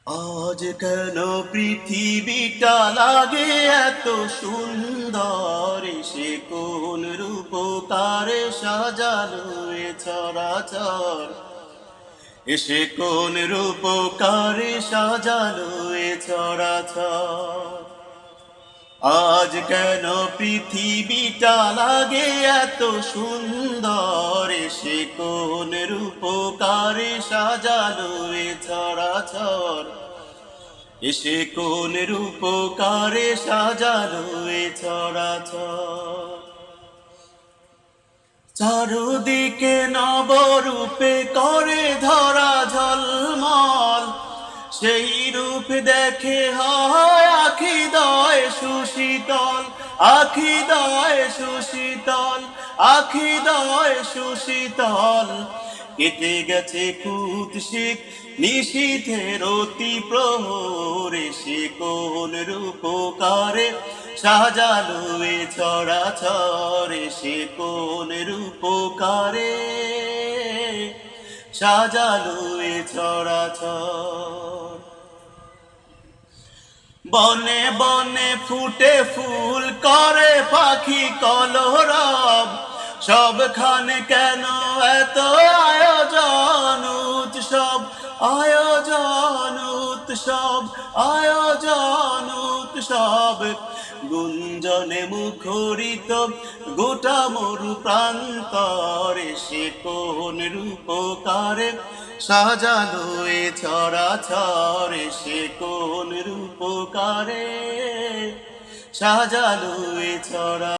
আজ কেন পৃথিবীটা লাগে এত সুন্দর, সে কোন রূপকারে সাজালো এ চরাচর, এসে কোন রূপকারে সাজালো এ চরাচর। আজ কেন পৃথিবীটা লাগে এত সুন্দর, সে কোন রূপকারে সাজালো এ চরাচর, এসে কোন রূপকারে সাজালো এ চরাচর। চারদিকে নবরূপে করে ধরা ঝলমল, সেই রূপ দেখে হয় আখি দয় সুশীতল, আখি দয় সুশীতল, আখি দয় সুশীতল। কেটে গেছে কুৎসিত নিশীথের অতি প্রহরে, সে কোন রূপকারে সাজালো এ চরাচরে, সে কোন রূপকারে সাজালো এ চরাচর। বনে বনে ফুটে ফুল করে পাখি কলরব, সবখানে কেন এত আয়োজন উৎসব, আয়োজন উৎসব, আয়োজন উৎসব। গুঞ্জনে মুখরিত গোটা মরু প্রান্তরে, সে কোন রূপকারে সাজালো এ চরাচরে, সে কোন রূপকারে সাজালো এ চরা।